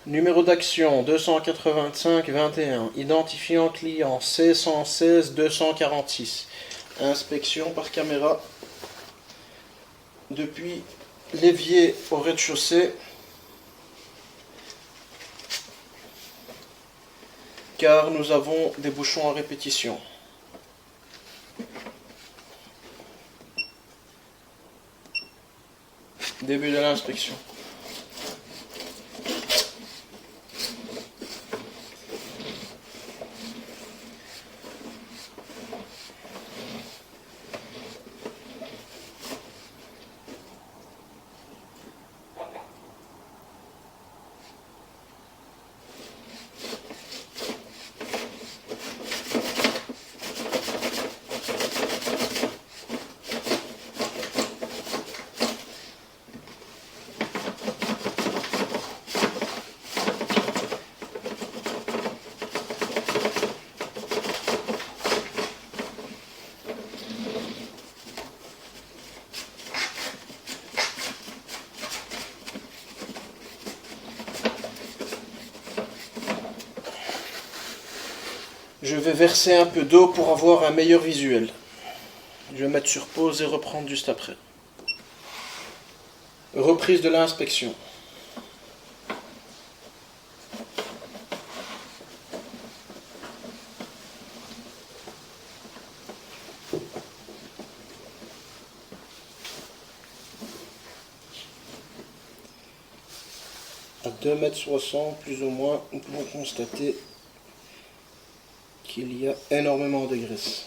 Numéro d'action 285-21. Identifiant client C116-246. Inspection par caméra depuis l'évier au rez-de-chaussée. Car nous avons des bouchons à répétition. Début de l'inspection. Je vais verser un peu d'eau pour avoir un meilleur visuel. Je vais mettre sur pause et reprendre juste après. Reprise de l'inspection. À 2,60 m plus ou moins, nous pouvons constater qu'il y a énormément de graisse.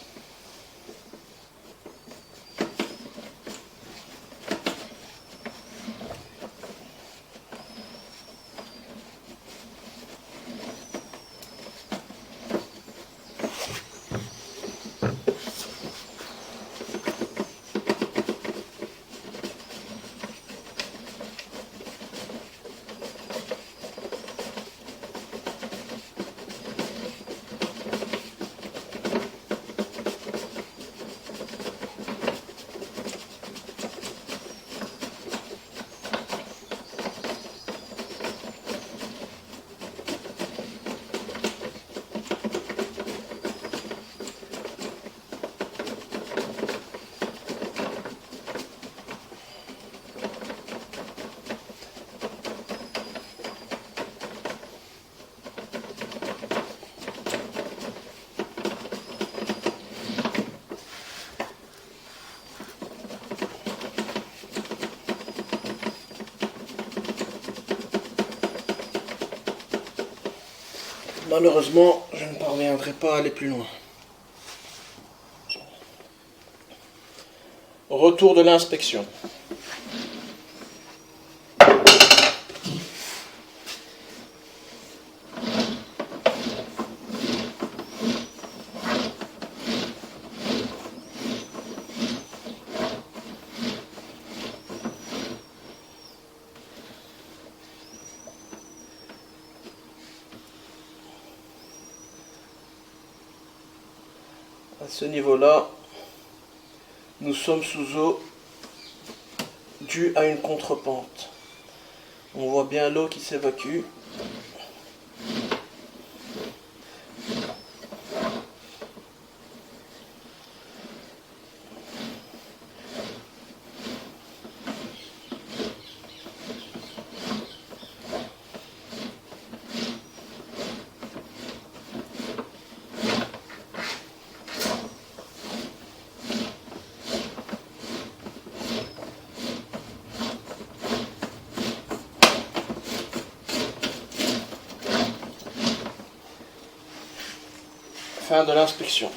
Malheureusement, je ne parviendrai pas à aller plus loin. Retour de l'inspection. À ce niveau-là, nous sommes sous eau dû à une contrepente. On voit bien l'eau qui s'évacue. Fin de l'inspection.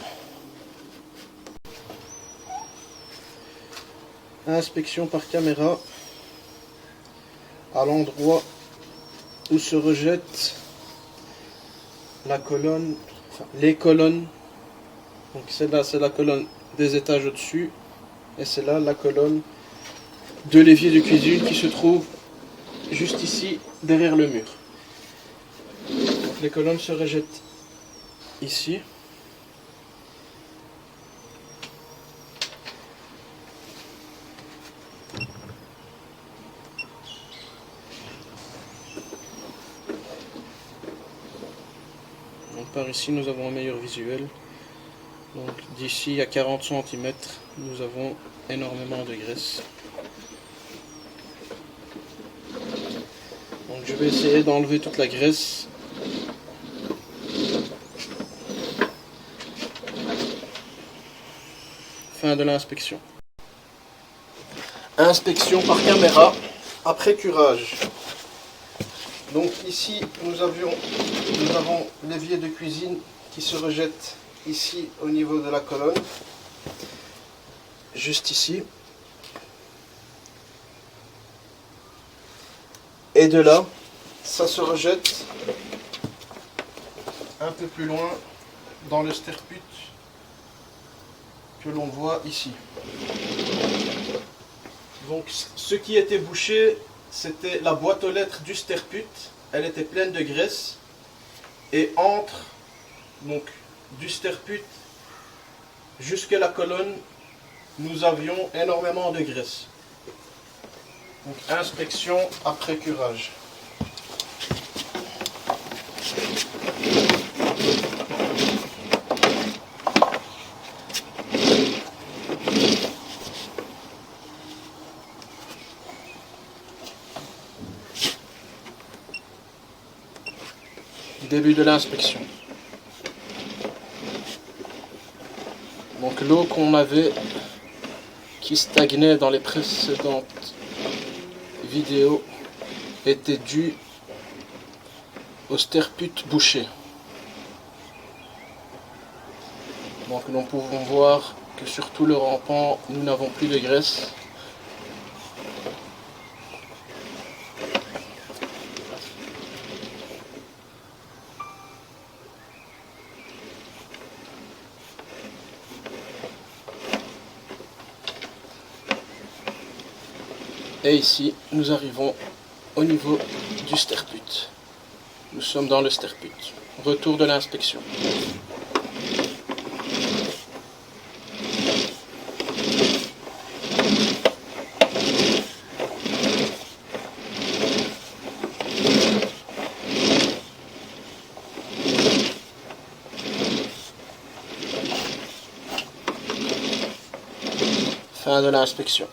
Inspection par caméra à l'endroit où se rejette la colonne, enfin, les colonnes. Donc celle-là, c'est la colonne des étages au-dessus, et c'est là la colonne de l'évier de cuisine qui se trouve juste ici, derrière le mur. Les colonnes se rejettent ici. Par ici, nous avons un meilleur visuel. Donc d'ici à 40 cm, nous avons énormément de graisse. Donc je vais essayer d'enlever toute la graisse. Fin de l'inspection. Inspection par caméra après curage. Donc ici nous avons l'évier de cuisine qui se rejette ici au niveau de la colonne, juste ici, et de là ça se rejette un peu plus loin dans le sterput que l'on voit ici. Donc ce qui était bouché, c'était la boîte aux lettres du sterput. Elle était pleine de graisse, et entre donc du sterput jusqu'à la colonne, nous avions énormément de graisse. Donc inspection après curage. Début de l'inspection. Donc l'eau qu'on avait, qui stagnait dans les précédentes vidéos, était due au sterput bouché. Donc nous pouvons voir que sur tout le rampant, nous n'avons plus de graisse. Et ici, nous arrivons au niveau du sterput. Nous sommes dans le sterput. Retour de l'inspection. Fin de l'inspection.